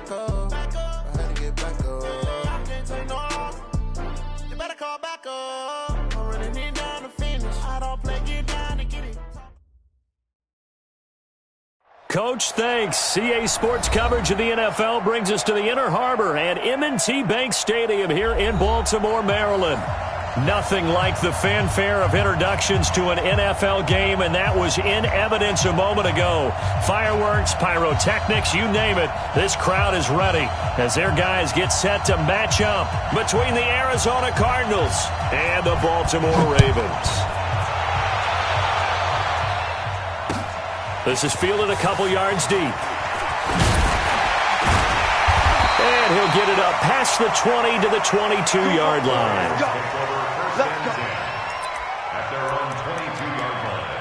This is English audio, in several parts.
back up. I had to get back up. I can't take no loss. You better call back up. I'm running it down to finish. I don't play, get down to get it. Coach, thanks. CA Sports coverage of the NFL brings us to the Inner Harbor and M&T Bank Stadium here in Baltimore, Maryland. Nothing like the fanfare of introductions to an NFL game, and that was in evidence a moment ago. Fireworks, pyrotechnics, you name it. This crowd is ready as their guys get set to match up between the Arizona Cardinals and the Baltimore Ravens. This is fielded a couple yards deep. And he'll get it up past the 20 to the 22-yard line. At their own 22-yard line.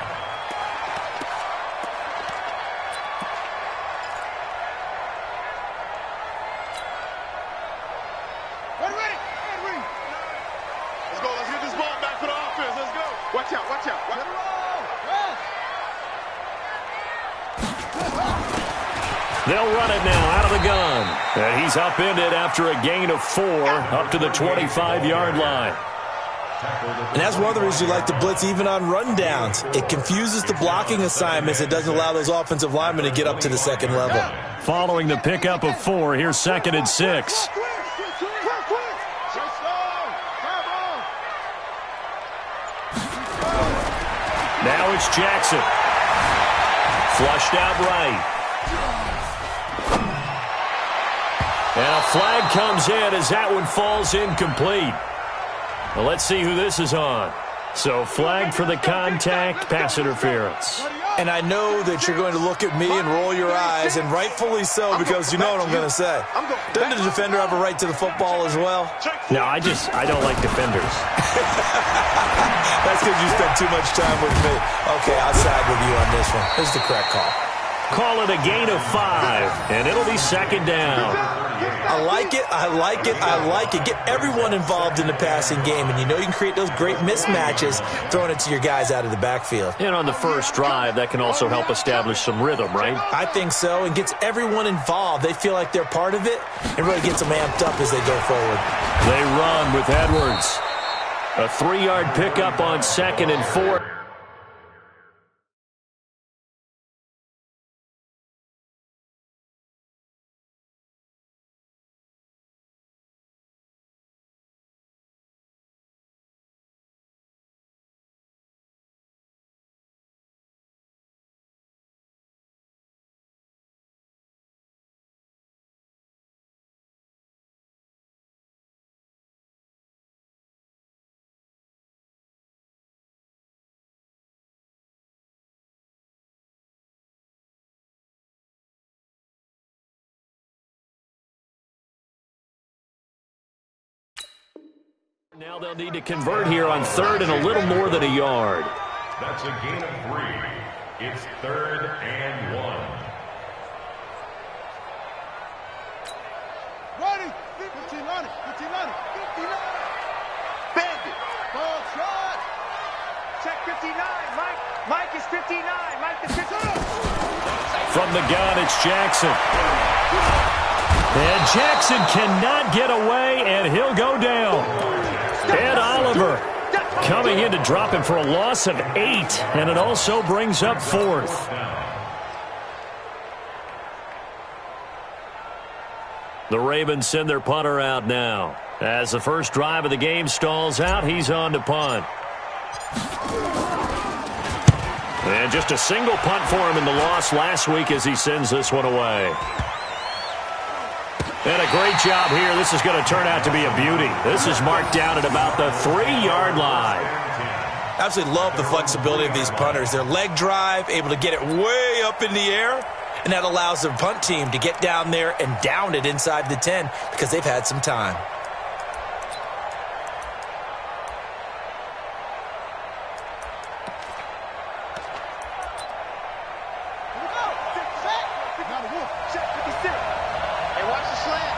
Ready. Let's go. Let's get this ball back for the offense. Let's go. Watch out. They'll run it now out of the gun. And he's upended after a gain of 4 up to the 25-yard line. And that's one of the reasons you like to blitz even on rundowns. It confuses the blocking assignments. It doesn't allow those offensive linemen to get up to the second level. Following the pickup of 4, here's 2nd and 6. Now it's Jackson. Flushed out right. And a flag comes in as that one falls incomplete. Well, let's see who this is on. So flag for the contact, pass interference. And I know that you're going to look at me and roll your eyes, and rightfully so, because you know what I'm going to say. Doesn't the defender have a right to the football as well? No, I don't like defenders. That's because you spent too much time with me. Okay, I'll side with you on this one. This is the correct call. Call it a gain of 5, and it'll be 2nd down. I like it. Get everyone involved in the passing game, and you know you can create those great mismatches throwing it to your guys out of the backfield. And on the first drive, that can also help establish some rhythm, right? I think so, and gets everyone involved. They feel like they're part of it, and really gets them amped up as they go forward. They run with Edwards. A 3-yard pickup on 2nd and 4. Now they'll need to convert here on 3rd and a little more than a yard. That's a gain of 3. It's 3rd and 1. Ready. 15 on it. Bandit. Ball shot. Check 59. Mike is 59. Mike is 59. From the gun, it's Jackson. And Jackson cannot get away, and he'll go down. Ed Oliver coming in to drop him for a loss of 8, and it also brings up 4th. The Ravens send their punter out now. As the first drive of the game stalls out, he's on to punt. And just a single punt for him in the loss last week as he sends this one away. And a great job here. This is going to turn out to be a beauty. This is marked down at about the 3-yard line. Absolutely love the flexibility of these punters. Their leg drive, able to get it way up in the air, and that allows the punt team to get down there and down it inside the 10 because they've had some time. Hey, watch the slant.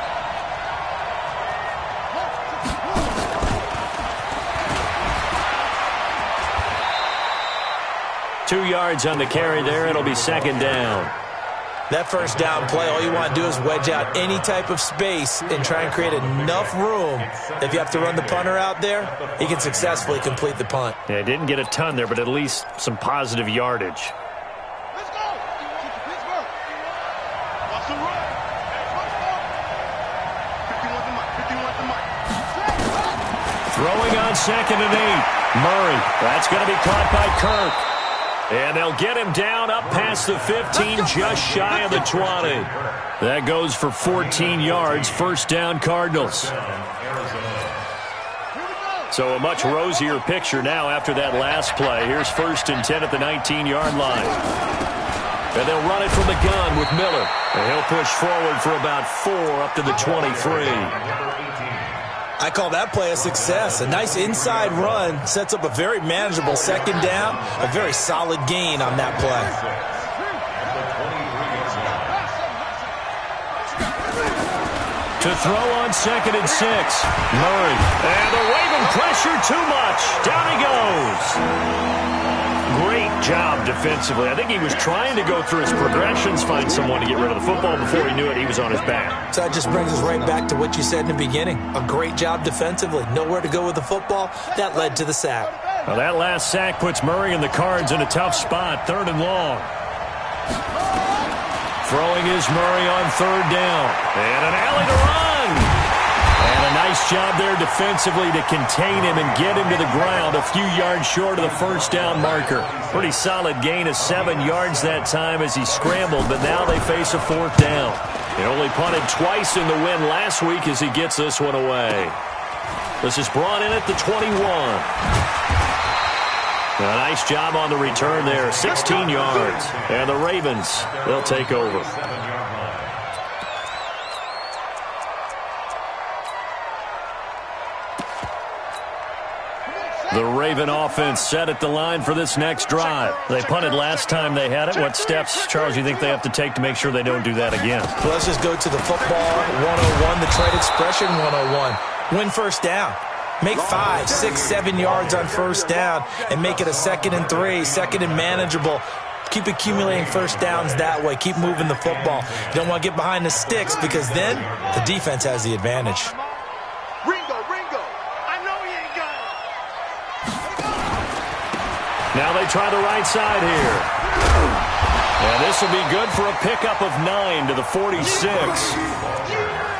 2 yards on the carry there. It'll be 2nd down. That first down play, all you want to do is wedge out any type of space and try and create enough room. If you have to run the punter out there, he can successfully complete the punt. Yeah, didn't get a ton there, but at least some positive yardage. Let's go. Pittsburgh. Watch the run. 51 to Mike. Throwing on 2nd and 8. Murray. That's going to be caught by Kirk. And they'll get him down up past the 15, just shy of the 20. That goes for 14 yards. First down, Cardinals. So a much rosier picture now after that last play. Here's 1st and 10 at the 19-yard line. And they'll run it from the gun with Miller. And he'll push forward for about 4 up to the 23. I call that play a success. A nice inside run sets up a very manageable second down, a very solid gain on that play. To throw on 2nd and 6. Murray. And the Raven pressure too much. Down he goes. Great job defensively. I think he was trying to go through his progressions, find someone to get rid of the football. Before he knew it, he was on his back. So that just brings us right back to what you said in the beginning. A great job defensively. Nowhere to go with the football. That led to the sack. Well, that last sack puts Murray and the Cards in a tough spot. 3rd and long. Throwing is Murray on 3rd down. And an alley to run. And a nice job there defensively to contain him and get him to the ground a few yards short of the first down marker. Pretty solid gain of 7 yards that time as he scrambled, but now they face a 4th down. He only punted twice in the win last week as he gets this one away. This is brought in at the 21. A nice job on the return there, 16 yards. And the Ravens, they'll take over. The Raven offense set at the line for this next drive. They punted last time they had it. What steps, Charles, do you think they have to take to make sure they don't do that again? Well, let's just go to the football 101, the trade expression 101. Win first down. Make 5, 6, 7 yards on first down and make it a 2nd and 3, 2nd and manageable. Keep accumulating first downs that way. Keep moving the football. You don't want to get behind the sticks because then the defense has the advantage. Ringo. I know you ain't got it. Now they try the right side here. And this will be good for a pickup of 9 to the 46.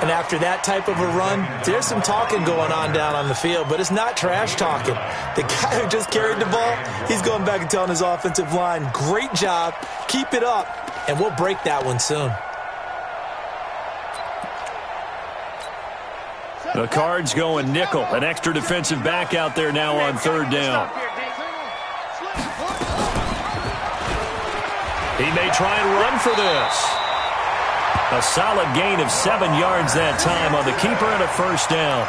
And after that type of a run, there's some talking going on down on the field, but it's not trash talking. The guy who just carried the ball, he's going back and telling his offensive line, great job, keep it up, and we'll break that one soon. The Cards going nickel, an extra defensive back out there now on 3rd down. He may try and run for this. A solid gain of 7 yards that time on the keeper and a first down.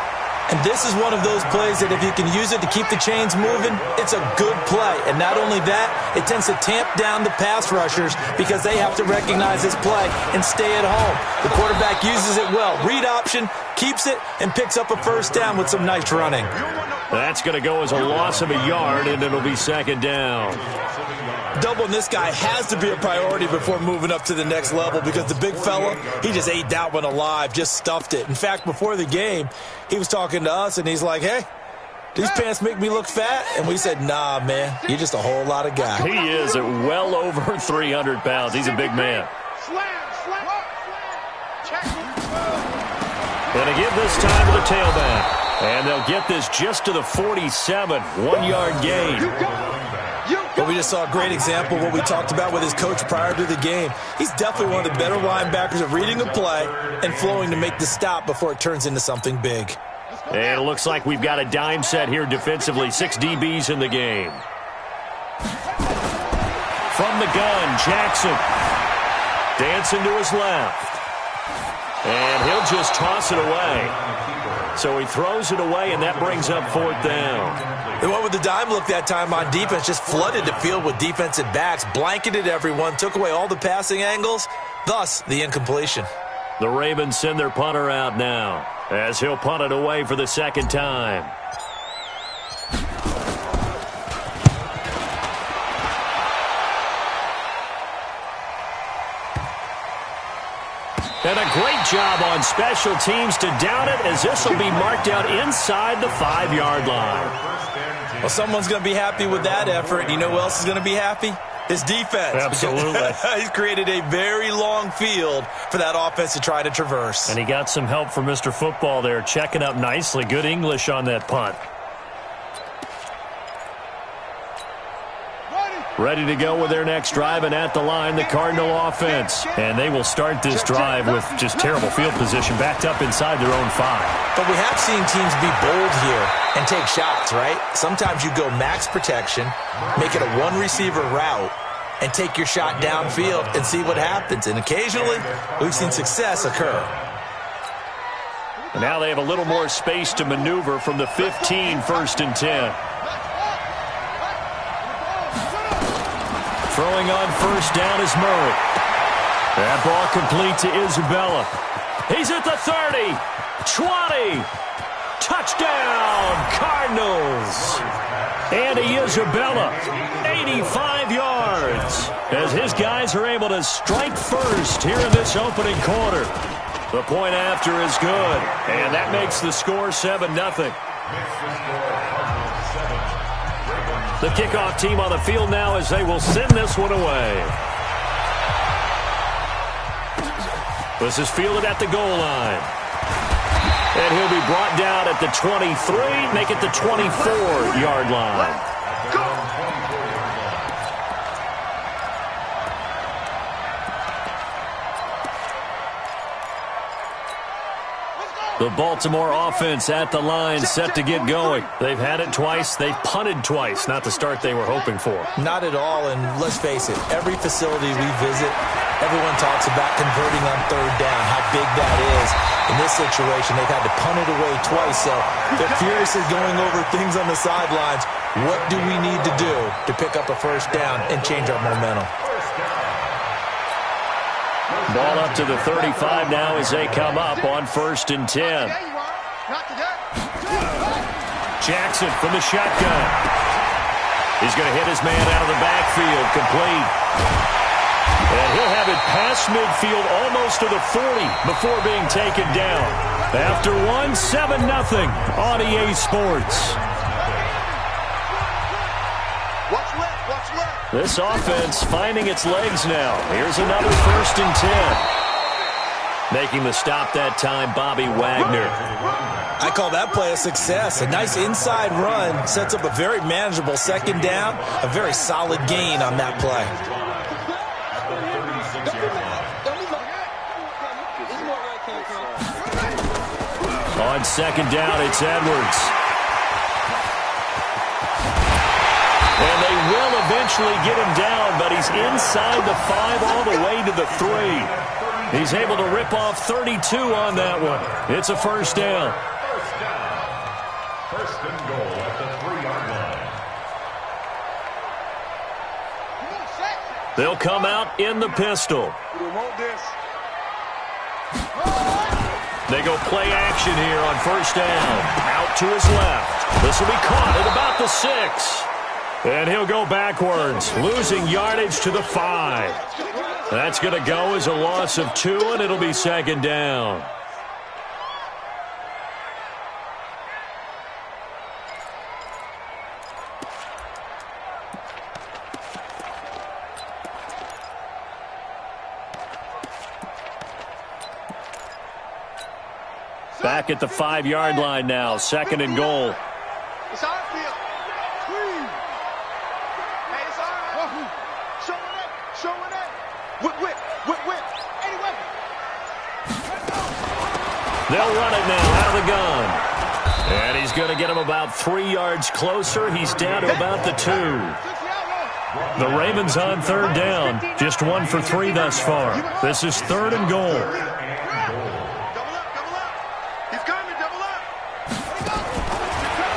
And this is one of those plays that if you can use it to keep the chains moving, it's a good play. And not only that, it tends to tamp down the pass rushers because they have to recognize this play and stay at home. The quarterback uses it well. Read option, keeps it, and picks up a first down with some nice running. That's going to go as a loss of a yard, and it'll be 2nd down. Doubling this guy has to be a priority before moving up to the next level because the big fella, he just ate that one alive, just stuffed it. In fact, before the game, he was talking to us, and he's like, hey, these pants make me look fat? And we said, nah, man, you're just a whole lot of guy. He is at well over 300 pounds. He's a big man. And they give this time to the tailback. And they'll get this just to the 47, 1-yard gain. But we just saw a great example of what we talked about with his coach prior to the game. He's definitely one of the better linebackers of reading a play and flowing to make the stop before it turns into something big. And it looks like we've got a dime set here defensively. 6 DBs in the game. From the gun, Jackson. Dancing to his left. And he'll just toss it away. So he throws it away, and that brings up 4th down. They went with the dime look that time on defense, just flooded the field with defensive backs, blanketed everyone, took away all the passing angles, thus the incompletion. The Ravens send their punter out now as he'll punt it away for the 2nd time. And a great job on special teams to down it, as this will be marked out inside the 5-yard line. Well, someone's going to be happy with that effort. You know who else is going to be happy? His defense. Absolutely. He's created a very long field for that offense to try to traverse. And he got some help from Mr. Football there, checking up nicely. Good English on that punt. Ready to go with their next drive, and at the line, the Cardinal offense. And they will start this drive with just terrible field position, backed up inside their own 5. But we have seen teams be bold here and take shots, right? Sometimes you go max protection, make it a one-receiver route, and take your shot downfield and see what happens. And occasionally, we've seen success occur. And now they have a little more space to maneuver from the 15, 1st and 10. Throwing on 1st down is Murray. That ball complete to Isabella. He's at the 30, 20. Touchdown, Cardinals. Andy Isabella, 85 yards. As his guys are able to strike first here in this opening quarter. The point after is good, and that makes the score 7-0. The kickoff team on the field now as they will send this one away. This is fielded at the goal line. And he'll be brought down at the 23, make it the 24-yard line. The Baltimore offense at the line, set to get going. They've had it twice. They've punted twice. Not the start they were hoping for. Not at all, and let's face it, every facility we visit, everyone talks about converting on 3rd down, how big that is. In this situation, they've had to punt it away twice, so they're furiously going over things on the sidelines. What do we need to do to pick up a 1st down and change our momentum? Ball up to the 35 now as they come up on 1st and 10. Jackson from the shotgun. He's going to hit his man out of the backfield, complete. And he'll have it past midfield almost to the 40 before being taken down. After 7-0 on EA Sports. This offense finding its legs now. Here's another 1st and 10. Making the stop that time, Bobby Wagner. I call that play a success. A nice inside run sets up a very manageable 2nd down. A very solid gain on that play. On 2nd down, it's Edwards. And they will eventually get him down, but he's inside the 5 all the way to the 3. He's able to rip off 32 on that one. It's a 1st down. 1st and goal at the 3-yard line. They'll come out in the pistol. They go play action here on 1st down. Out to his left. This will be caught at about the 6. And he'll go backwards, losing yardage to the 5. That's going to go as a loss of 2, and it'll be 2nd down. Back at the 5-yard line now, 2nd and goal. It's our field. Hey, it's all right. Showing it. Whip. Anyway. They'll run it now out of the gun. And he's going to get him about 3 yards closer. He's down to about the 2. The Ravens on 3rd down. Just 1 for 3 thus far. This is 3rd and goal.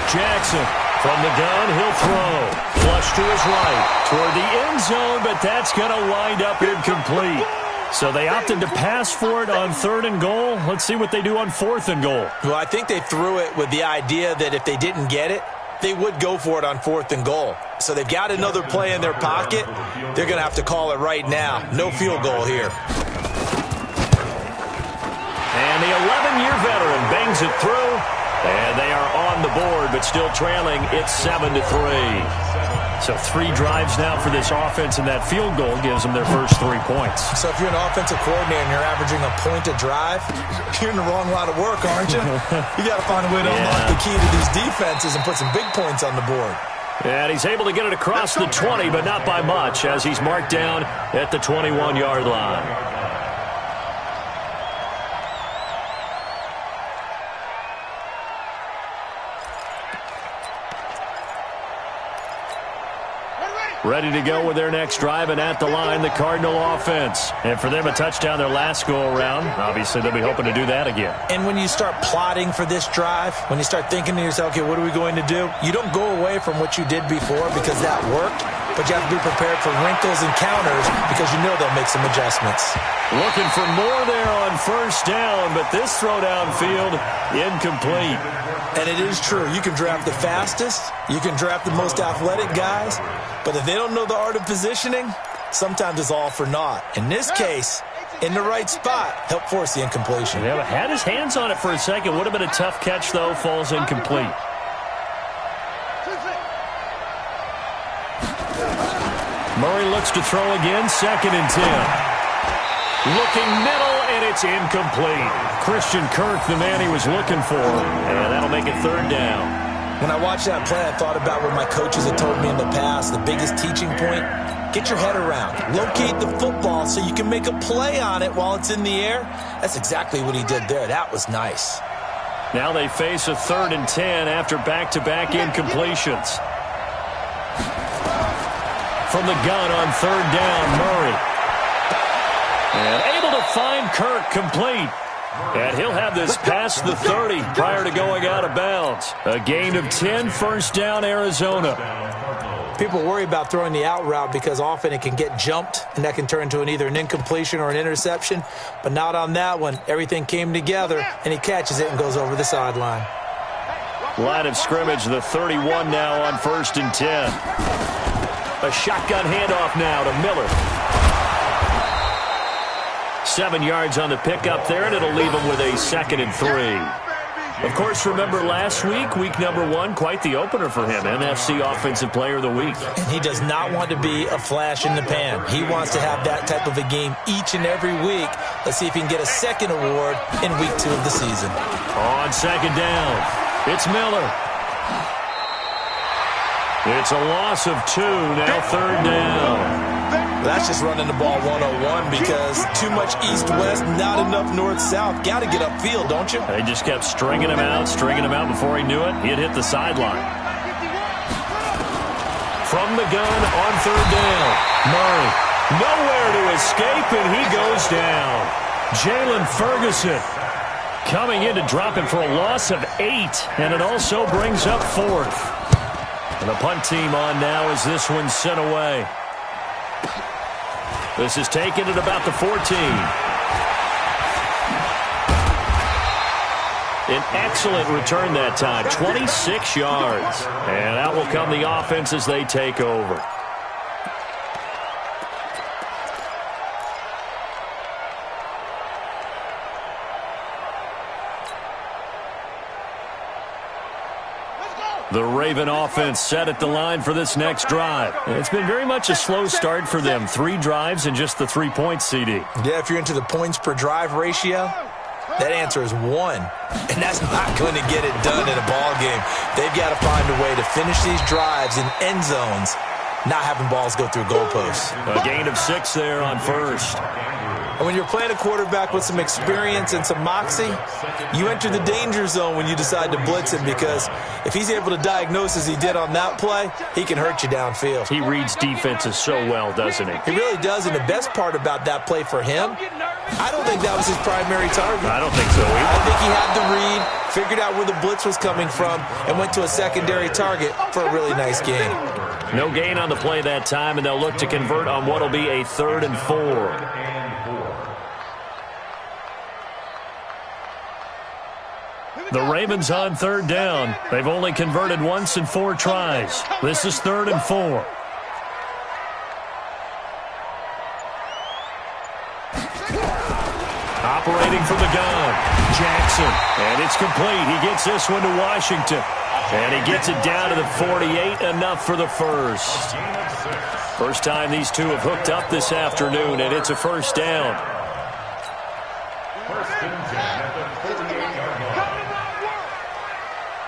Jackson from the gun, he'll throw. Flush to his right toward the end zone, but that's going to wind up incomplete. So they opted to pass for it on 3rd and goal. Let's see what they do on 4th and goal. Well, I think they threw it with the idea that if they didn't get it, they would go for it on 4th and goal. So they've got another play in their pocket. They're going to have to call it right now. No field goal here. the 11-year veteran bangs it through, and they are on the board, but still trailing. It's 7-3. So 3 drives now for this offense, and that field goal gives them their first 3 points. So if you're an offensive coordinator and you're averaging a point a drive, you're in the wrong line of work, aren't you? You got to find a way to unlock the key to these defenses and put some big points on the board. And he's able to get it across the 20, but not by much, as he's marked down at the 21-yard line. Ready to go with their next drive, and at the line, the Cardinal offense. And for them, a touchdown their last go-around. Obviously, they'll be hoping to do that again. And when you start plotting for this drive, when you start thinking to yourself, okay, what are we going to do? You don't go away from what you did before because that worked, but you have to be prepared for wrinkles and counters because you know they'll make some adjustments. Looking for more there on first down, but this throw downfield, incomplete. And it is true. You can draft the fastest. You can draft the most athletic guys. But if they don't know the art of positioning, sometimes it's all for naught. In this case, in the right spot, helped force the incompletion. Yeah, had his hands on it for a second. Would have been a tough catch, though. Falls incomplete. Murray looks to throw again. 2nd and 10. Looking middle, and it's incomplete. Christian Kirk, the man he was looking for. And that'll make it 3rd down. When I watched that play, I thought about what my coaches had told me in the past. The biggest teaching point, get your head around. Locate the football so you can make a play on it while it's in the air. That's exactly what he did there. That was nice. Now they face a 3rd and 10 after back-to-back incompletions. From the gun on 3rd down, Murray. And able to find Kirk complete. And he'll have this past the 30 prior to going out of bounds. A gain of 10, 1st down, Arizona. People worry about throwing the out route because often it can get jumped, and that can turn into either an incompletion or an interception. But not on that one. Everything came together, and he catches it and goes over the sideline. Line of scrimmage, the 31 now on 1st and 10. A shotgun handoff now to Miller. 7 yards on the pickup there, and it'll leave him with a 2nd and 3. Of course, remember last week, week number 1, quite the opener for him, NFC Offensive Player of the Week. And he does not want to be a flash in the pan. He wants to have that type of a game each and every week. Let's see if he can get a 2nd award in week 2 of the season. On 2nd down, it's Miller. It's a loss of 2, now 3rd down. That's just running the ball 101 because too much east-west, not enough north-south. Got to get upfield, don't you? They just kept stringing him out before he knew it. He had hit the sideline. From the gun on 3rd down, Murray. Nowhere to escape, and he goes down. Jalen Ferguson coming in to drop him for a loss of 8, and it also brings up 4th. And the punt team on now as this one's sent away. This is taken at about the 14. An excellent return that time, 26 yards. And out will come the offense as they take over. The Raven offense set at the line for this next drive. It's been very much a slow start for them. 3 drives and just the 3 points, CD. Yeah, if you're into the points per drive ratio, that answer is 1. And that's not going to get it done in a ball game. They've got to find a way to finish these drives in end zones, not having balls go through goalposts. A gain of 6 there on 1st. And when you're playing a quarterback with some experience and some moxie, you enter the danger zone when you decide to blitz him because if he's able to diagnose as he did on that play, he can hurt you downfield. He reads defenses so well, doesn't he? He really does, and the best part about that play for him, I don't think that was his primary target. I don't think so either. I think he had the read, figured out where the blitz was coming from, and went to a secondary target for a really nice gain. No gain on the play that time, and they'll look to convert on what will be a 3rd and 4. The Ravens on 3rd down. They've only converted once in 4 tries. This is 3rd and 4. Operating from the gun, Jackson. And it's complete. He gets this one to Washington. And he gets it down to the 48, enough for the first. First time these two have hooked up this afternoon, and it's a first down. First and 10 at the 48-yard line. Come to my work.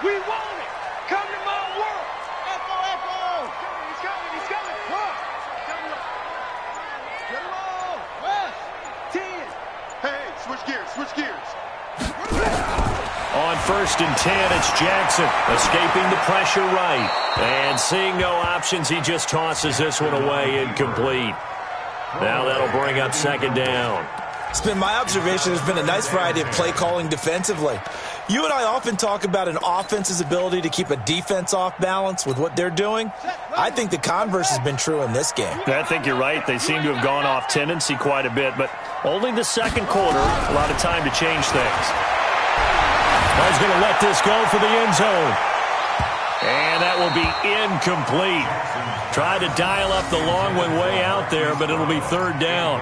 We want it. Come to my work. Echo, echo. He's coming. He's coming. Look. Get him on. West. 10. Hey, switch gears. Switch gears. On first and 10, it's Jackson escaping the pressure right. And seeing no options, he just tosses this one away, incomplete. Now that'll bring up second down. It's been my observation there's been a nice variety of play calling defensively. You and I often talk about an offense's ability to keep a defense off balance with what they're doing. I think the converse has been true in this game. I think you're right. They seem to have gone off tendency quite a bit, but only the second quarter, a lot of time to change things. He's going to let this go for the end zone. And that will be incomplete. Tried to dial up the long one way out there, but it'll be third down.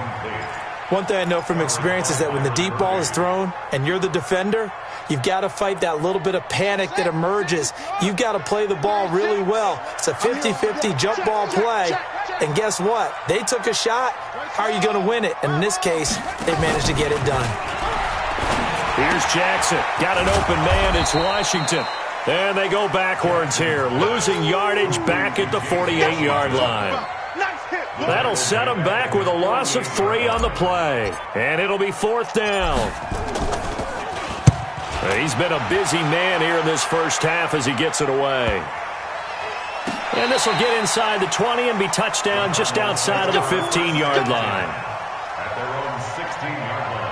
One thing I know from experience is that when the deep ball is thrown and you're the defender, you've got to fight that little bit of panic that emerges. You've got to play the ball really well. It's a 50-50 jump ball play. And guess what? They took a shot. How are you going to win it? And in this case, they managed to get it done. Here's Jackson. Got an open man. It's Washington. And they go backwards here. Losing yardage back at the 48-yard line. That'll set him back with a loss of 3 on the play. And it'll be fourth down. He's been a busy man here in this first half as he gets it away. And this will get inside the 20 and be touchdown just outside of the 15-yard line. At their own 16-yard line.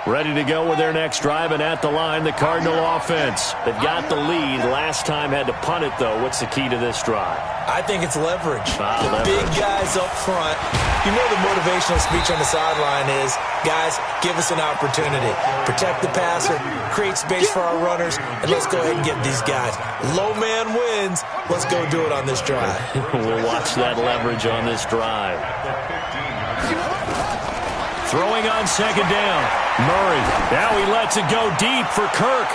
Ready to go with their next drive, and at the line, the Cardinal offense. They've got the lead. Last time had to punt it, though. What's the key to this drive? I think it's leverage. Leverage. Big guys up front. You know the motivational speech on the sideline is, guys, give us an opportunity. Protect the passer, create space for our runners, and let's go ahead and get these guys. Low man wins. Let's go do it on this drive. We'll watch that leverage on this drive. Throwing on second down. Murray. Now he lets it go deep for Kirk.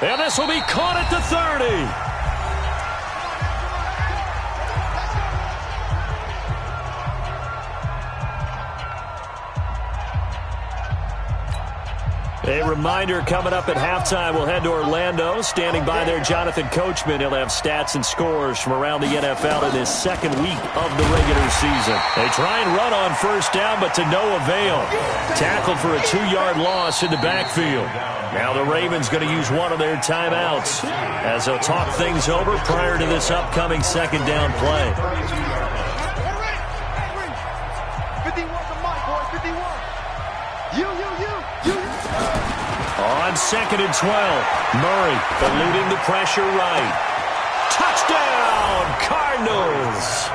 And this will be caught at the 30. A reminder coming up at halftime, we'll head to Orlando. Standing by there, Jonathan Coachman. He'll have stats and scores from around the NFL in his second week of the regular season. They try and run on first down, but to no avail. Tackled for a 2-yard loss in the backfield. Now the Ravens going to use one of their timeouts as they'll talk things over prior to this upcoming second down play. 51 to Mike, boys, 51. You. On second and 12, Murray eluding the pressure right. Touchdown, Cardinals!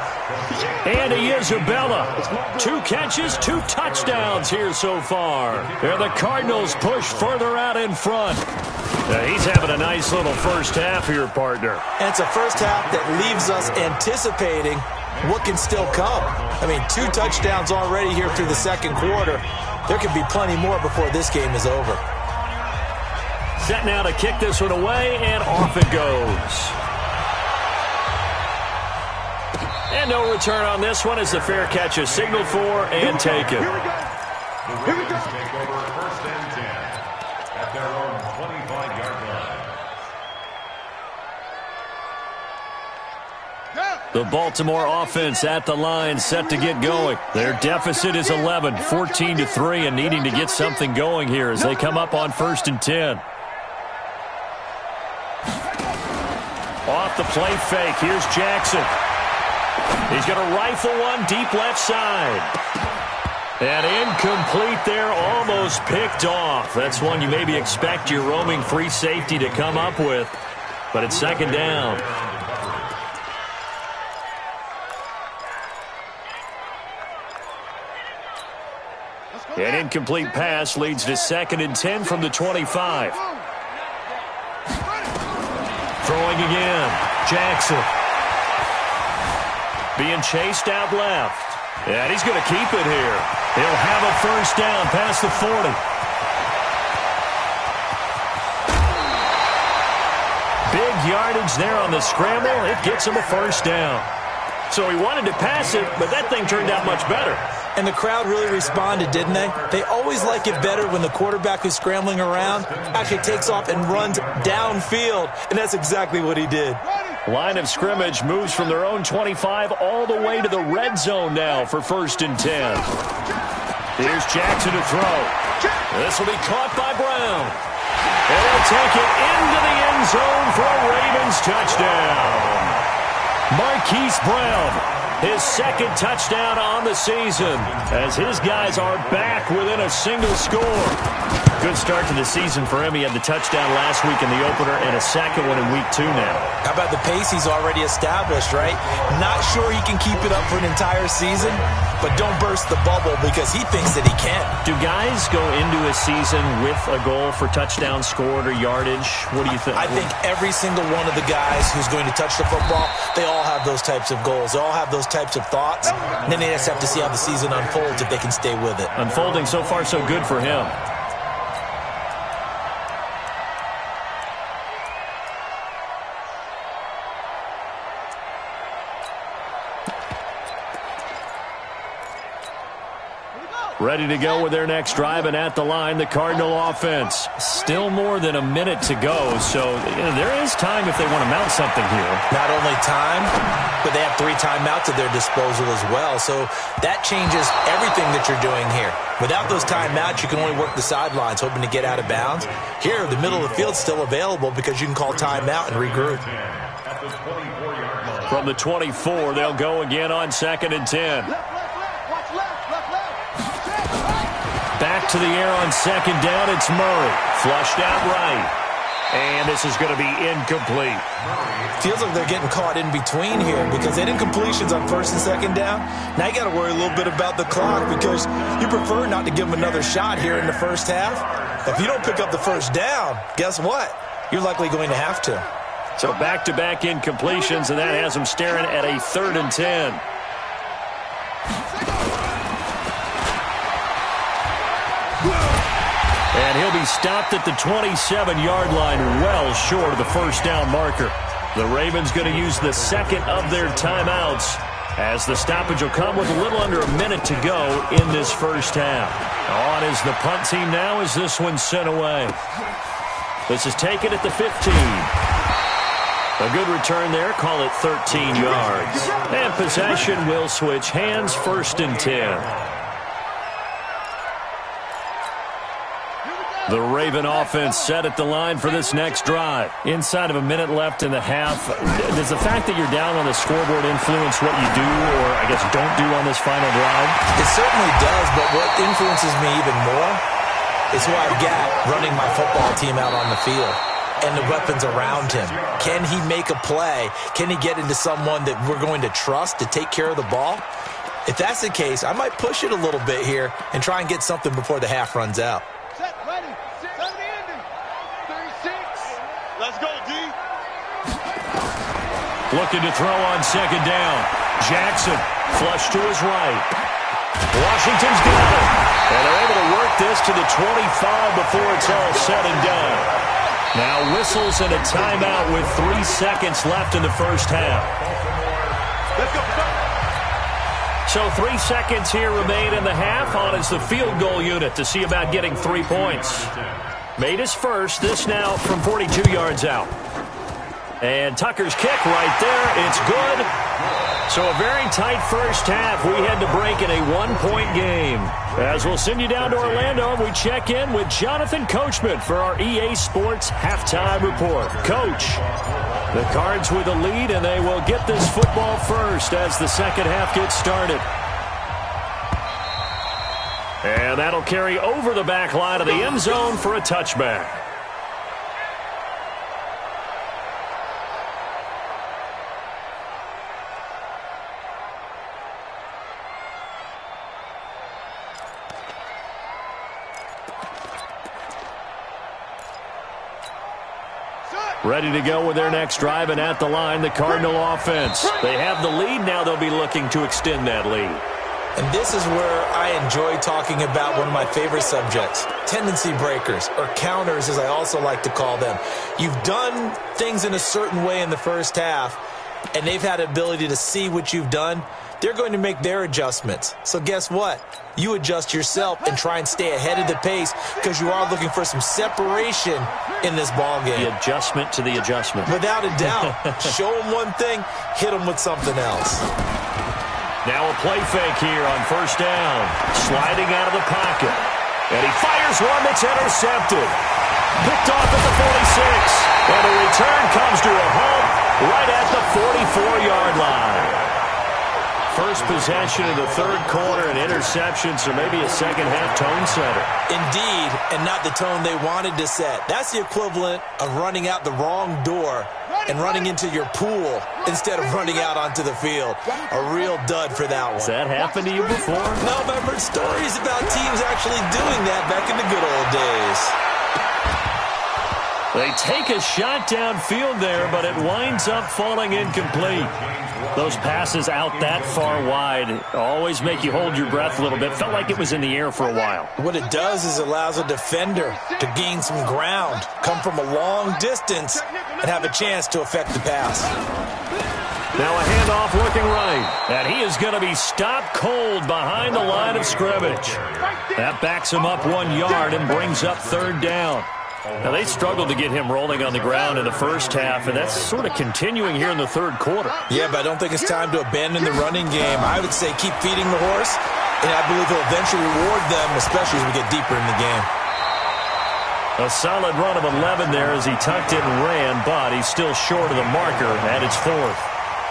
Andy Isabella, 2 catches, 2 touchdowns here so far. And the Cardinals push further out in front. He's having a nice little first half here, partner. And it's a first half that leaves us anticipating what can still come. I mean, 2 touchdowns already here through the second quarter. There could be plenty more before this game is over. Set now to kick this one away, and off it goes. And no return on this one as the fair catch is signaled for and taken. The Ravens take over first and 10 at their own 25-yard line. The Baltimore offense at the line, set to get going. Their deficit is 11, 14-3, and needing to get something going here as they come up on first and 10. Off the play fake, here's Jackson. He's going to rifle one deep left side. And incomplete there, almost picked off. That's one you maybe expect your roaming free safety to come up with. But it's second down. An incomplete pass leads to second and 10 from the 25. Throwing again, Jackson. being chased out left. And he's going to keep it here. He'll have a first down past the 40. Big yardage there on the scramble. It gets him a first down. So he wanted to pass it, but that thing turned out much better. And the crowd really responded, didn't they? They always like it better when the quarterback who's scrambling around actually takes off and runs downfield. And that's exactly what he did. Line of scrimmage moves from their own 25 all the way to the red zone now for 1st and 10. Here's Jackson to throw. This will be caught by Brown. And he'll take it into the end zone for a Ravens touchdown. Marquise Brown, his 2nd touchdown on the season, as his guys are back within a single score. Good start to the season for him. He had the touchdown last week in the opener and a 2nd one in week 2 now. How about the pace he's already established, right? Not sure he can keep it up for an entire season, but don't burst the bubble because he thinks that he can. Do guys go into a season with a goal for touchdown scored or yardage? What do you think? I think every single one of the guys who's going to touch the football, they all have those types of goals. They all have those types of thoughts. And then they just have to see how the season unfolds if they can stay with it. Unfolding so far so good for him. Ready to go with their next drive, and at the line, the Cardinal offense. Still more than a minute to go, so there is time if they want to mount something here. Not only time, but they have 3 timeouts at their disposal as well, so that changes everything that you're doing here. Without those timeouts, you can only work the sidelines, hoping to get out of bounds. Here, the middle of the field's still available because you can call timeout and regroup. From the 24, they'll go again on 2nd and 10. Back to the air on 2nd down, it's Murray. Flushed out right. And this is going to be incomplete. Feels like they're getting caught in between here because they didn't incompletions on 1st and 2nd down. Now you got to worry a little bit about the clock because you prefer not to give them another shot here in the first half. If you don't pick up the first down, guess what? You're likely going to have to. So back-to-back incompletions, and that has them staring at a 3rd and 10. And he'll be stopped at the 27-yard line, well short of the first down marker. The Ravens going to use the 2nd of their timeouts, as the stoppage will come with a little under a minute to go in this first half. On is the punt team now as this one's sent away. This is taken at the 15. A good return there, call it 13 yards. And possession will switch hands, 1st and 10. The Raven offense set at the line for this next drive. Inside of a minute left in the half. Does the fact that you're down on the scoreboard influence what you do, or I guess don't do on this final drive? It certainly does, but what influences me even more is who I've got running my football team out on the field and the weapons around him. Can he make a play? Can he get into someone that we're going to trust to take care of the ball? If that's the case, I might push it a little bit here and try and get something before the half runs out. Set, ready, 70, 36. Let's go, D. Looking to throw on 2nd down. Jackson, flush to his right. Washington's got it. And they're able to work this to the 25 before it's all said and done. Now whistles and a timeout with 3 seconds left in the first half. Let's go. So 3 seconds here remain in the half. On is the field goal unit to see about getting 3 points. Made his first. This now from 42 yards out. And Tucker's kick right there. It's good. So a very tight first half. We had to break in a 1-point game. As we'll send you down to Orlando, we check in with Jonathan Coachman for our EA Sports Halftime Report. Coach, the Cards with the lead, and they will get this football first as the second half gets started. And that'll carry over the back line of the end zone for a touchback. Set. Ready to go with their next drive, and at the line, the Cardinal offense. They have the lead. Now they'll be looking to extend that lead. And this is where I enjoy talking about one of my favorite subjects, tendency breakers, or counters as I also like to call them. You've done things in a certain way in the first half, and they've had the ability to see what you've done. They're going to make their adjustments. So guess what? You adjust yourself and try and stay ahead of the pace because you are looking for some separation in this ball game. The adjustment to the adjustment. Without a doubt. Show them one thing, hit them with something else. Now a play fake here on first down. Sliding out of the pocket. And he fires one that's intercepted. Picked off at the 46. And the return comes to a halt right at the 44-yard line. First possession of the third quarter, an interception, so maybe a second-half tone setter. Indeed, and not the tone they wanted to set. That's the equivalent of running out the wrong door and running into your pool instead of running out onto the field. A real dud for that one. Has that happened to you before? No, but I've heard stories about teams actually doing that back in the good old days. They take a shot downfield there, but it winds up falling incomplete. Those passes out that far wide always make you hold your breath a little bit. Felt like it was in the air for a while. What it does is it allows a defender to gain some ground, come from a long distance, and have a chance to affect the pass. Now a handoff looking right, and he is going to be stopped cold behind the line of scrimmage. That backs him up 1 yard and brings up third down. Now, they struggled to get him rolling on the ground in the first half, and that's sort of continuing here in the third quarter. Yeah, but I don't think it's time to abandon the running game. I would say keep feeding the horse, and I believe he'll eventually reward them, especially as we get deeper in the game. A solid run of 11 there as he tucked it and ran, but he's still short of the marker at its fourth.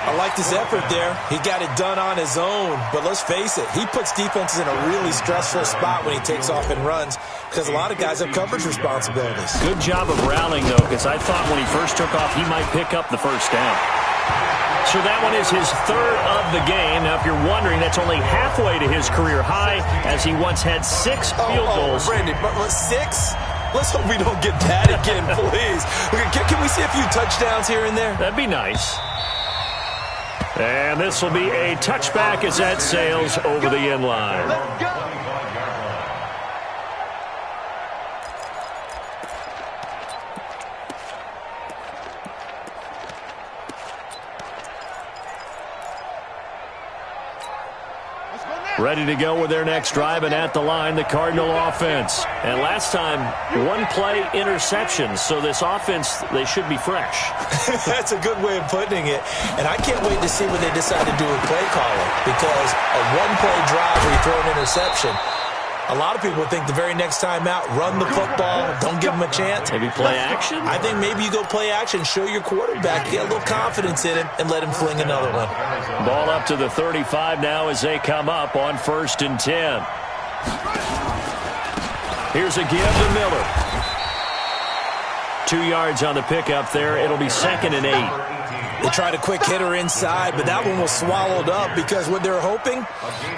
I liked his effort there. He got it done on his own. But let's face it, he puts defenses in a really stressful spot when he takes off and runs because a lot of guys have coverage responsibilities. Good job of rallying, though, because I thought when he first took off, he might pick up the first down. So that one is his third of the game. Now, if you're wondering, that's only halfway to his career high as he once had 6 field goals. Brandon, but 6? Let's hope we don't get that again, please. Can we see a few touchdowns here and there? That'd be nice. And this will be a touchback as that sails over the end line. Let's go. Ready to go with their next drive, and at the line, the Cardinal offense. And last time, 1-play interception, so this offense, they should be fresh. That's a good way of putting it. And I can't wait to see what they decide to do with play calling, because a 1-play drive where you throw an interception, a lot of people think the very next time out, run the football, don't give them a chance. Maybe play action? I think maybe you go play action, show your quarterback, get a little confidence in him, and let him fling another one. Ball up to the 35 now as they come up on 1st and 10. Here's a give to Miller. 2 yards on the pickup there. It'll be 2nd and 8. They tried a quick hitter inside, but that one was swallowed up because what they're hoping,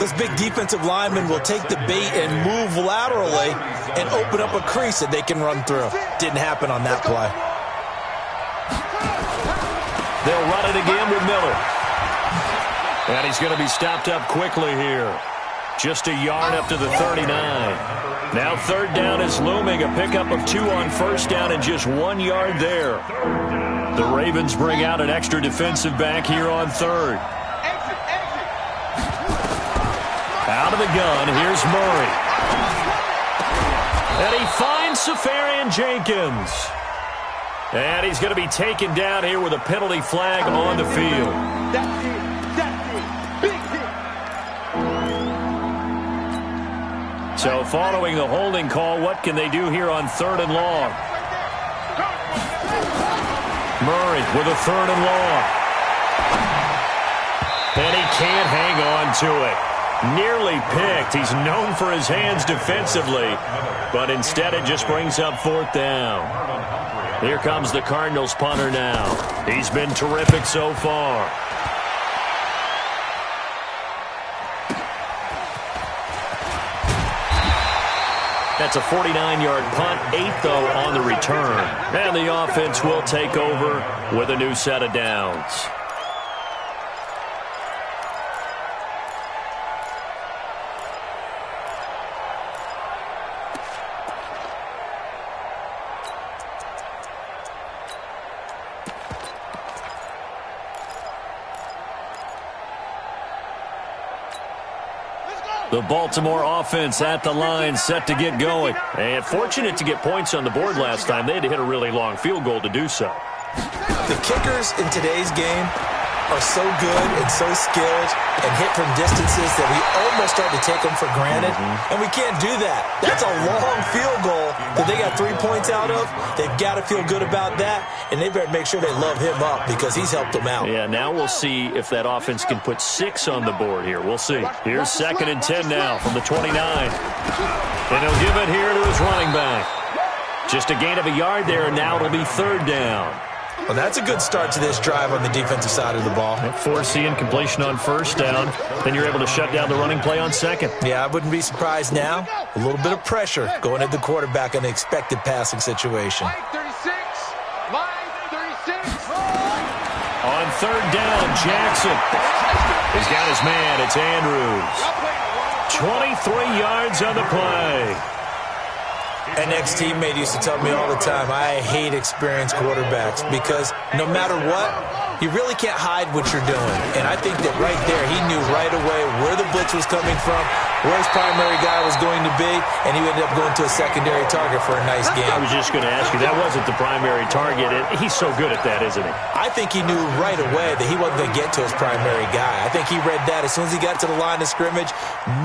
this big defensive lineman will take the bait and move laterally and open up a crease that they can run through. Didn't happen on that play. They'll run it again with Miller. And he's going to be stopped up quickly here. Just a yard up to the 39. Now 3rd down is looming. A pickup of 2 on 1st down and just 1 yard there. The Ravens bring out an extra defensive back here on 3rd. Out of the gun, here's Murray. And he finds Safarian Jenkins. And he's going to be taken down here with a penalty flag on the field. That's it. Big hit. So following the holding call, what can they do here on 3rd and long? Murray with a 3rd and long. And he can't hang on to it. Nearly picked. He's known for his hands defensively, but instead it just brings up 4th down. Here comes the Cardinals punter now. He's been terrific so far. That's a 49-yard punt, 8 though on the return. And the offense will take over with a new set of downs. The Baltimore offense at the line, set to get going. And fortunate to get points on the board last time. They had to hit a really long field goal to do so. The kickers in today's game are so good and so skilled and hit from distances that we almost start to take them for granted. And we can't do that. That's a long field goal that they got 3 points out of. They've got to feel good about that, and they better make sure they love him up because he's helped them out. Yeah, now we'll see if that offense can put 6 on the board here. We'll see. Here's 2nd and 10 now from the 29. And he'll give it here to his running back. Just a gain of a yard there, and now it'll be 3rd down. Well, that's a good start to this drive on the defensive side of the ball. Force the incompletion on 1st down. Then you're able to shut down the running play on 2nd. Yeah, I wouldn't be surprised now. A little bit of pressure going at the quarterback in an expected passing situation. Line 36. On 3rd down, Jackson. He's got his man. It's Andrews. 23 yards on the play. An ex-teammate used to tell me all the time, I hate experienced quarterbacks because no matter what, you really can't hide what you're doing. And I think that right there, he knew right away where the blitz was coming from, where his primary guy was going to be, and he ended up going to a secondary target for a nice game. I was just going to ask you, that wasn't the primary target. He's so good at that, isn't he? I think he knew right away that he wasn't going to get to his primary guy. I think he read that as soon as he got to the line of scrimmage,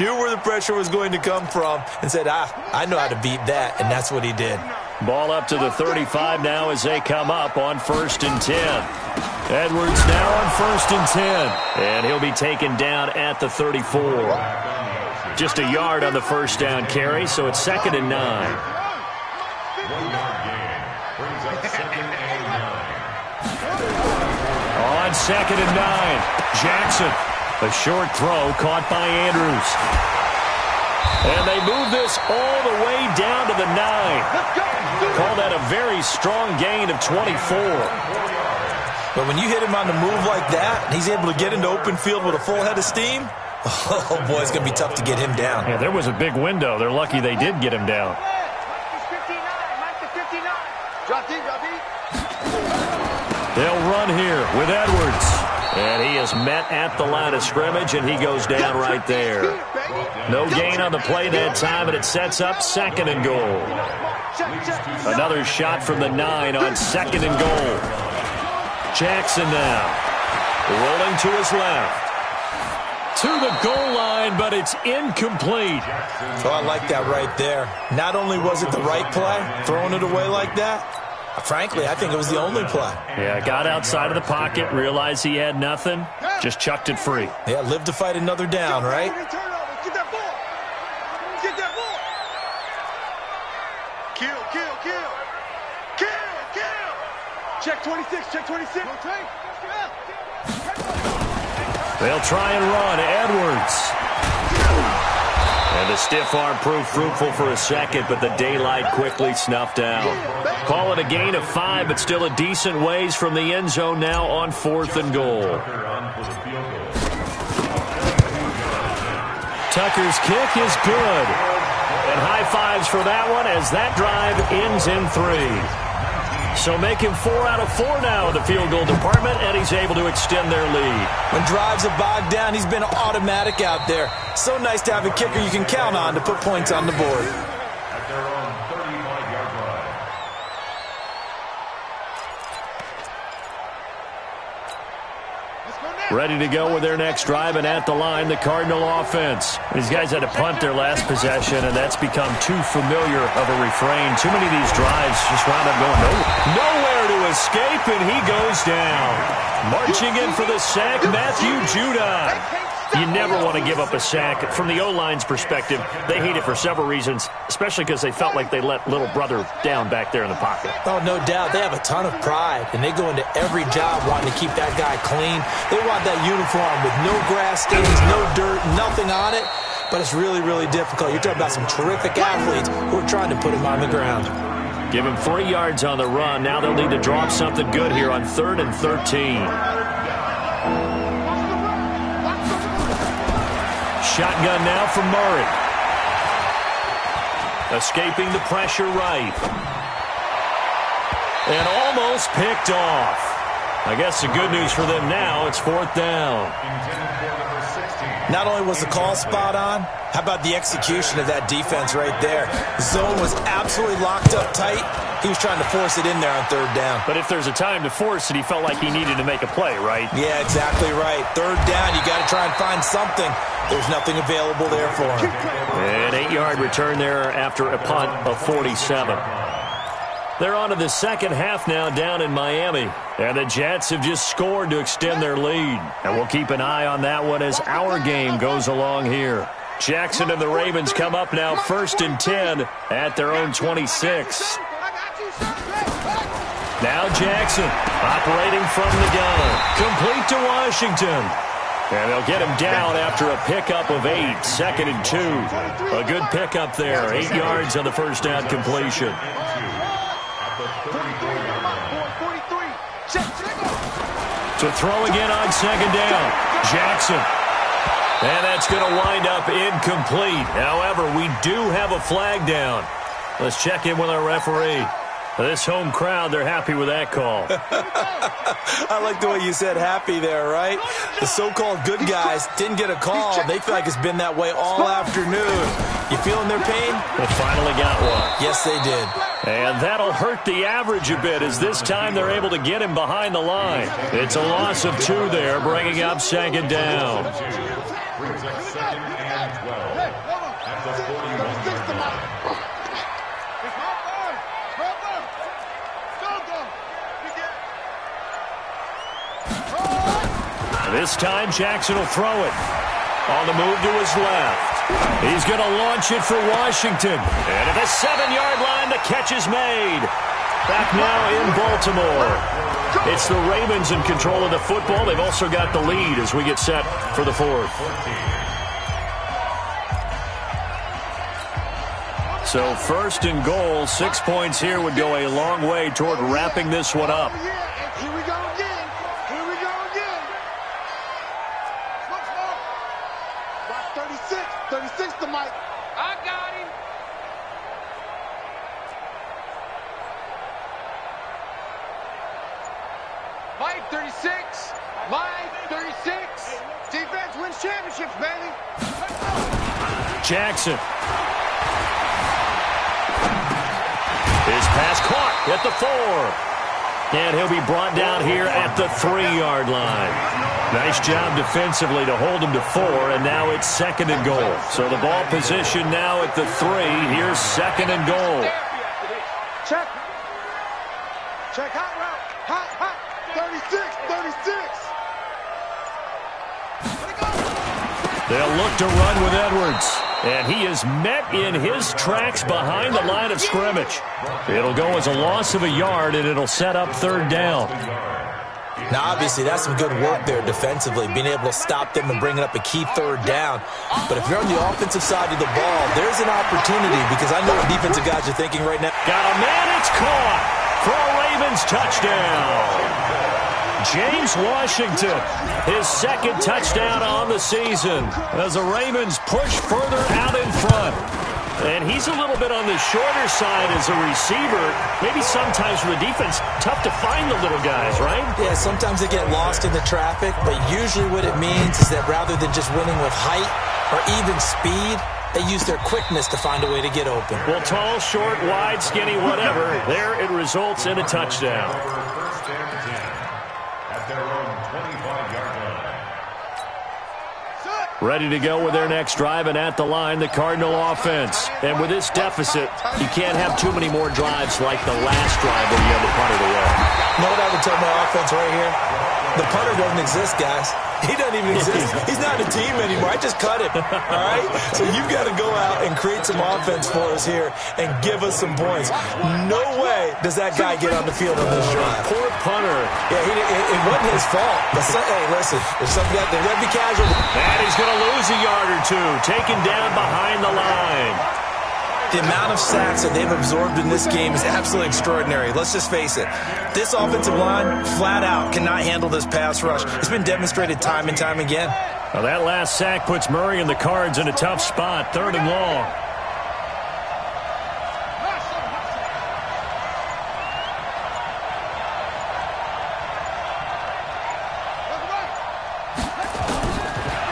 knew where the pressure was going to come from, and said, I know how to beat that, and that's what he did. Ball up to the 35 now as they come up on 1st and 10. Edwards now on 1st and 10. And he'll be taken down at the 34. Just a yard on the 1st down carry, so it's 2nd and 9. 1-yard gain brings up 2nd and 9. On 2nd and 9, Jackson. A short throw caught by Andrews. And they move this all the way down to the 9. Call that a very strong gain of 24. But when you hit him on the move like that, and he's able to get into open field with a full head of steam, oh, boy, it's going to be tough to get him down. Yeah, there was a big window. They're lucky they did get him down. They'll run here with Edwards. And he is met at the line of scrimmage, and he goes down right there. No gain on the play that time, and it sets up 2nd and goal. Another shot from the 9 on 2nd and goal. Jackson now rolling to his left. To the goal line, but it's incomplete. So I like that right there. Not only was it the right play, throwing it away like that, frankly, I think it was the only play. Yeah, got outside of the pocket, realized he had nothing, just chucked it free. Yeah, live to fight another down, right? Get that ball. Get that ball. Kill. Check 26, check 26. They'll try and run. Edwards. And the stiff arm proved fruitful for a second, but the daylight quickly snuffed out. Call it a gain of 5, but still a decent ways from the end zone now on 4th and goal. Tucker's kick is good. And high fives for that one as that drive ends in 3. So make him 4 out of 4 now in the field goal department, and he's able to extend their lead. When drives are bogged down, he's been automatic out there. So nice to have a kicker you can count on to put points on the board. At their own 35-yard line. Ready to go with their next drive, and at the line, the Cardinal offense. These guys had to punt their last possession, and that's become too familiar of a refrain. Too many of these drives just wound up going nowhere to escape, and he goes down. Marching in for the sack, Matthew Judon. You never want to give up a sack. From the O-line's perspective, they hate it for several reasons, especially because they felt like they let little brother down back there in the pocket. Oh, no doubt. They have a ton of pride, and they go into every job wanting to keep that guy clean. They want that uniform with no grass stains, no dirt, nothing on it. but it's really, really difficult. You're talking about some terrific athletes who are trying to put him on the ground. Give him 3 yards on the run. Now they'll need to drop something good here on 3rd and 13. Shotgun now from Murray. Escaping the pressure right. And almost picked off. I guess the good news for them now, it's 4th down. Not only was the call spot on, how about the execution of that defense right there? The zone was absolutely locked up tight. He was trying to force it in there on 3rd down. But if there's a time to force it, he felt like he needed to make a play, right? Yeah, exactly right. 3rd down, you got to try and find something. There's nothing available there for him. An 8-yard return there after a punt of 47. They're on to the second half now down in Miami. And the Jets have just scored to extend their lead. And we'll keep an eye on that one as our game goes along here. Jackson and the Ravens come up now 1st and 10 at their own 26. Now Jackson operating from the gun. Complete to Washington. And they'll get him down after a pickup of 8. 2nd and 2. A good pickup there. 8 yards on the first down completion. To throw again on 2nd down. Jackson. And that's going to wind up incomplete. However, we do have a flag down. Let's check in with our referee. This home crowd, they're happy with that call. I like the way you said happy there, right? The so-called good guys didn't get a call. They feel like it's been that way all afternoon. You feeling their pain? They finally got one. Yes, they did. And that'll hurt the average a bit as this time they're able to get him behind the line. It's a loss of 2 there, bringing up 2nd down. Brings up 2nd and 12 at the 41-yard line. This time Jackson will throw it. On the move to his left. He's going to launch it for Washington. And at the 7-yard line, the catch is made. Back now in Baltimore. It's the Ravens in control of the football. They've also got the lead as we get set for the 4th. So 1st and goal, 6 points here would go a long way toward wrapping this one up. Here we go again. Here we go again. Watch 36. 36 to Mike. I got him. Mike 36. Mike 36. Defense wins championships, baby. Jackson. His pass caught at the 4. And he'll be brought down here at the 3-yard line. Nice job defensively to hold him to 4, and now it's 2nd and goal. So the ball position now at the 3. Here's 2nd and goal. Check. Check hot route. Hot. 36. They'll look to run with Edwards. And he is met in his tracks behind the line of scrimmage. It'll go as a loss of a yard, and it'll set up 3rd down. Now, obviously, that's some good work there defensively, being able to stop them and bringing up a key 3rd down. But if you're on the offensive side of the ball, there's an opportunity because I know what defensive guys are thinking right now. Got a man, it's caught for a Ravens touchdown. James Washington, his 2nd touchdown on the season as the Ravens push further out in front. And he's a little bit on the shorter side as a receiver. Maybe sometimes for the defense, tough to find the little guys, right? Yeah, sometimes they get lost in the traffic, but usually what it means is that rather than just winning with height or even speed, they use their quickness to find a way to get open. Well, tall, short, wide, skinny, whatever, there it results in a touchdown. First and 10 at their own 25-yard line. Ready to go with their next drive, and at the line, the Cardinal offense. And with this deficit, you can't have too many more drives like the last drive where you had to punt it away. You know what I would tell my offense right here? The punter doesn't exist, guys. He doesn't even exist. He's not a team anymore. I just cut it, all right? So you've got to go out and create some offense for us here and give us some points. No way does that guy get on the field on this drive. Poor punter. Yeah, it wasn't his fault. But hey, listen, if some guy, they're going to be casual. And he's going going to lose a yard or two, taken down behind the line. The amount of sacks that they've absorbed in this game is absolutely extraordinary. Let's just face it. This offensive line, flat out, cannot handle this pass rush. It's been demonstrated time and time again. Well, that last sack puts Murray and the Cards in a tough spot, 3rd and long.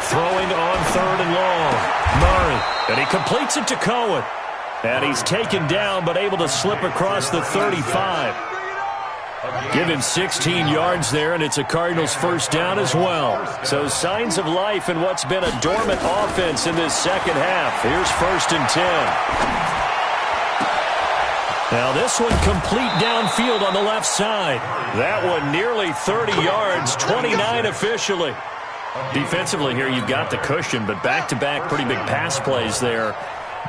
Throwing on 3rd and long. Murray, and he completes it to Cohen. And he's taken down, but able to slip across the 35. Give him 16 yards there, and it's a Cardinals first down as well. So signs of life in what's been a dormant offense in this second half. Here's 1st and 10. Now this one complete downfield on the left side. That one nearly 30 yards, 29 officially. Defensively here, you've got the cushion, but back-to-back pretty big pass plays there.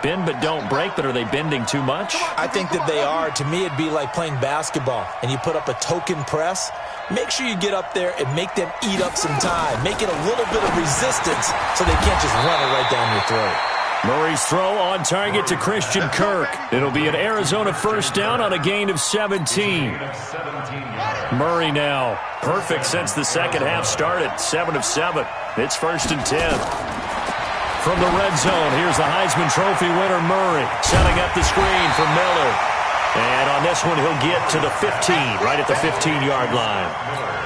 Bend but don't break, but are they bending too much? I think that they are. To me, it'd be like playing basketball, and you put up a token press. Make sure you get up there and make them eat up some time. Make it a little bit of resistance so they can't just run it right down your throat. Murray's throw on target to Christian Kirk. It'll be an Arizona first down on a gain of 17. Murray now perfect since the second half started. 7 of 7. It's 1st and 10. From the red zone, here's the Heisman Trophy winner, Murray, setting up the screen for Miller. And on this one, he'll get to the 15, right at the 15-yard line.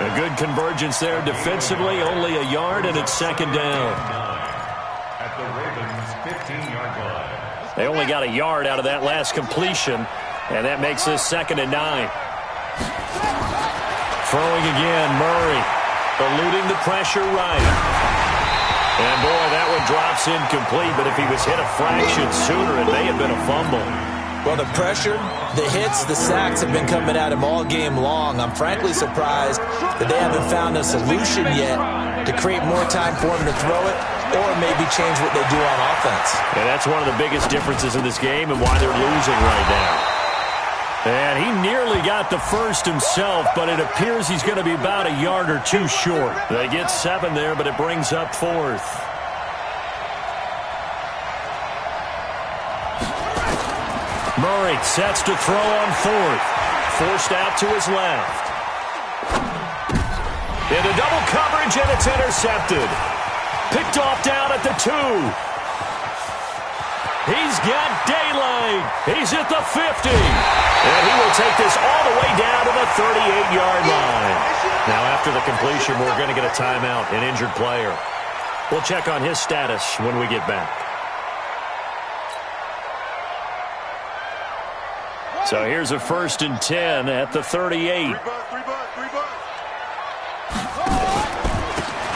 A good convergence there defensively, only a yard, and it's 2nd down. At the Ravens' 15-yard line. They only got a yard out of that last completion, and that makes this 2nd and 9. Throwing again, Murray, eluding the pressure right. And, boy, that one drops incomplete, but if he was hit a fraction sooner, it may have been a fumble. Well, the pressure, the hits, the sacks have been coming at him all game long. I'm frankly surprised that they haven't found a solution yet to create more time for him to throw it or maybe change what they do on offense. And that's one of the biggest differences in this game and why they're losing right now. And he nearly got the first himself, but it appears he's going to be about a yard or two short. They get 7 there, but it brings up 4th. Murray sets to throw on 4th. Forced out to his left. Into double coverage, and it's intercepted. Picked off down at the 2. He's got daylight. He's at the 50. And he will take this all the way down to the 38-yard line. Now, after the completion, we're going to get a timeout, an injured player. We'll check on his status when we get back. So here's a 1st and 10 at the 38.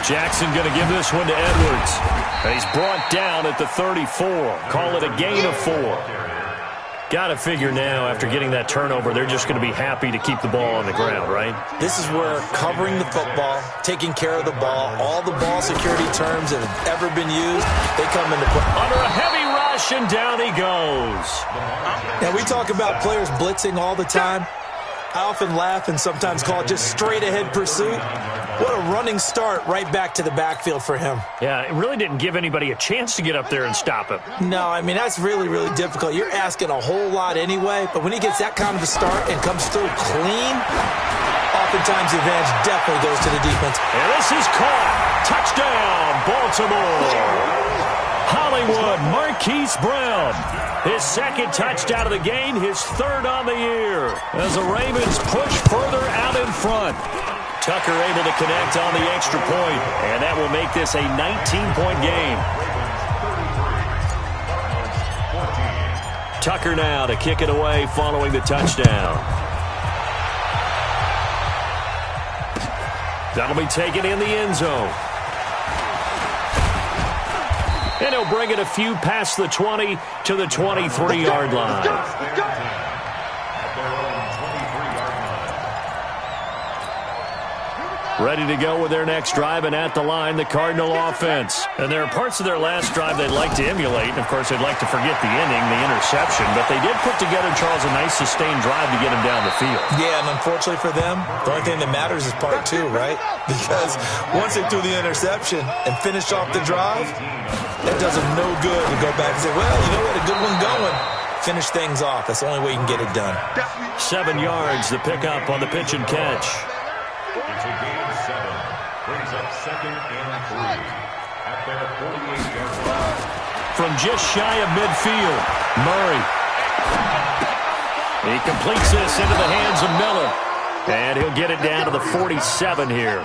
Jackson going to give this one to Edwards. And he's brought down at the 34. Call it a gain of 4. Got to figure now, after getting that turnover, they're just going to be happy to keep the ball on the ground, right? This is where covering the football, taking care of the ball, all the ball security terms that have ever been used, they come into play. Under a heavy rush, and down he goes. Now, we talk about players blitzing all the time. I often laugh and sometimes call it just straight-ahead pursuit. What a running start right back to the backfield for him. Yeah, it really didn't give anybody a chance to get up there and stop him. No, I mean, that's really, really difficult. You're asking a whole lot anyway, but when he gets that kind of a start and comes through clean, oftentimes the advantage definitely goes to the defense. And this is caught. Touchdown, Baltimore. Hollywood, Marquise Brown. His 2nd touchdown of the game, his 3rd on the year. As the Ravens push further out in front. Tucker able to connect on the extra point, and that will make this a 19-point game. Tucker now to kick it away following the touchdown. That'll be taken in the end zone. And he'll bring it a few past the 20 to the 23-yard line. ready to go with their next drive, and at the line, the Cardinal offense. And there are parts of their last drive they'd like to emulate, and of course they'd like to forget the inning, the interception, but they did put together, Charles, a nice sustained drive to get him down the field. Yeah, and unfortunately for them, the only thing that matters is part two, right? Because once they threw the interception and finished off the drive, that does them no good to go back and say, well, you know what, a good one going. Finish things off. That's the only way you can get it done. 7 yards, the pickup on the pitch and catch. It's a gain of 7. Brings up 2nd and 3 at their 48-yard line. From just shy of midfield, Murray. He completes this into the hands of Miller. And he'll get it down to the 47 here.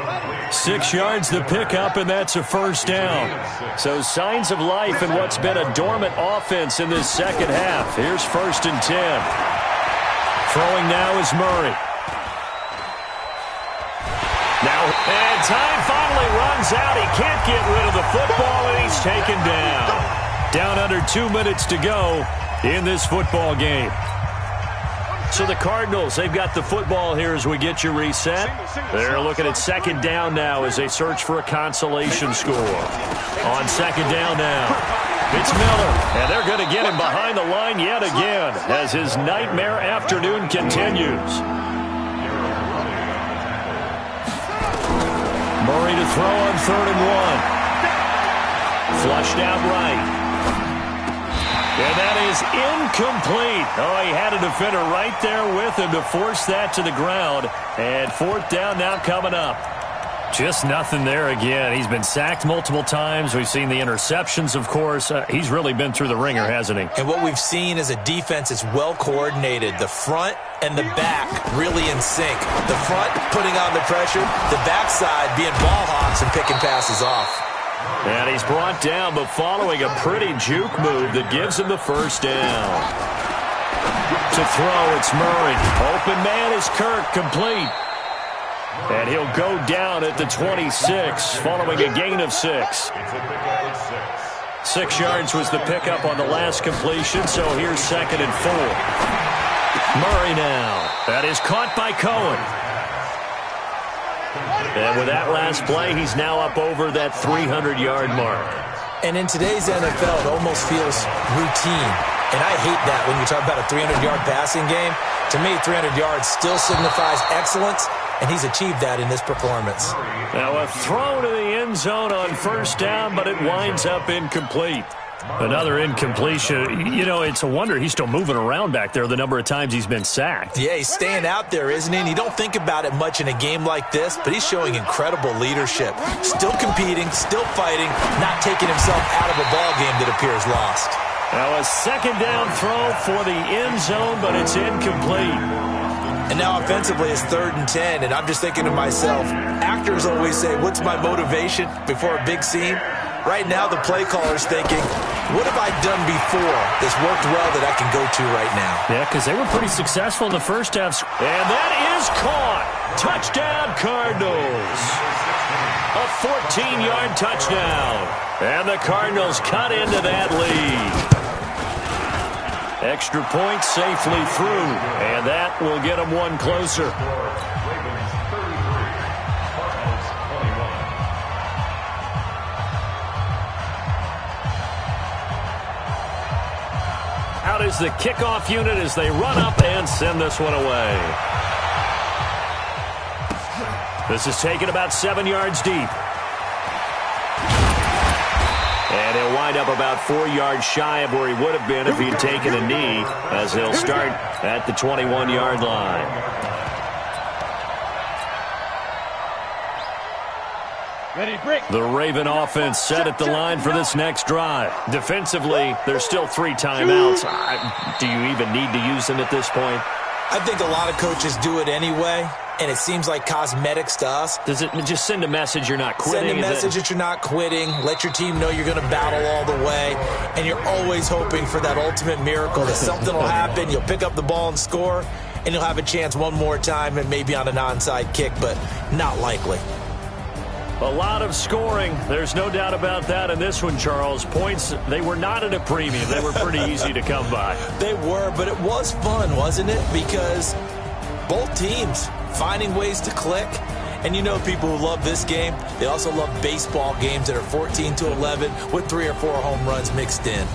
6 yards the pickup, and that's a first down. So signs of life in what's been a dormant offense in this second half. Here's 1st and 10. Throwing now is Murray. Now, and time finally runs out. He can't get rid of the football, and he's taken down. Down under 2 minutes to go in this football game. So the Cardinals, they've got the football here as we get you reset. They're looking at 2nd down now as they search for a consolation score. On 2nd down now, it's Miller. And they're going to get him behind the line yet again as his nightmare afternoon continues. Murray to throw on 3rd and 1. Flushed out right. And that is incomplete. Oh, he had a defender right there with him to force that to the ground. And 4th down now coming up. Just nothing there again. He's been sacked multiple times. We've seen the interceptions, of course. He's really been through the ringer, hasn't he? And what we've seen is a defense that's well coordinated. The front and the back really in sync. The front putting on the pressure. The backside being ball hawks and picking passes off. And he's brought down, but following a pretty juke move that gives him the first down. To throw, it's Murray. Open man is Kirk, complete. And he'll go down at the 26, following a gain of 6. 6 yards was the pickup on the last completion, so here's 2nd and 4. Murray now. That is caught by Cohen. And with that last play, he's now up over that 300-yard mark. And in today's NFL, it almost feels routine. And I hate that when you talk about a 300-yard passing game. To me, 300 yards still signifies excellence, and he's achieved that in this performance. Now a throw to the end zone on 1st down, but it winds up incomplete. Another incompletion. You know, it's a wonder he's still moving around back there the number of times he's been sacked. Yeah, he's staying out there, isn't he? And you don't think about it much in a game like this, but he's showing incredible leadership. Still competing, still fighting, not taking himself out of a ball game that appears lost. Now a 2nd down throw for the end zone, but it's incomplete. And now offensively it's 3rd and 10, and I'm just thinking to myself, actors always say, what's my motivation before a big scene? Right now the play caller's thinking, what have I done before that's worked well that I can go to right now? Yeah, because they were pretty successful in the first half. And that is caught. Touchdown, Cardinals. A 14-yard touchdown. And the Cardinals cut into that lead. Extra point safely through, and that will get them one closer. Out is the kickoff unit as they run up and send this one away. This is taken about 7 yards deep. And he'll wind up about 4 yards shy of where he would have been if he'd taken a knee, as he'll start at the 21-yard line. The Raven offense set at the line for this next drive. Defensively, there's still 3 timeouts. Do you even need to use them at this point? I think a lot of coaches do it anyway, and it seems like cosmetics to us. Does it just send a message you're not quitting? Send a message that you're not quitting. Let your team know you're going to battle all the way, and you're always hoping for that ultimate miracle that something will happen, you'll pick up the ball and score, and you'll have a chance one more time and maybe on an onside kick, but not likely. A lot of scoring. There's no doubt about that in this one, Charles. Points, they were not at a premium. They were pretty easy to come by. They were, but it was fun, wasn't it? Because both teams finding ways to click. And you know people who love this game, they also love baseball games that are 14-11 with 3 or 4 home runs mixed in.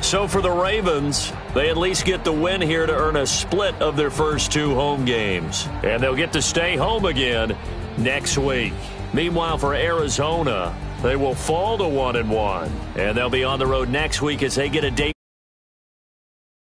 So for the Ravens, they at least get the win here to earn a split of their first 2 home games. And they'll get to stay home again next week. Meanwhile, for Arizona, they will fall to 1-1. And they'll be on the road next week as they get a date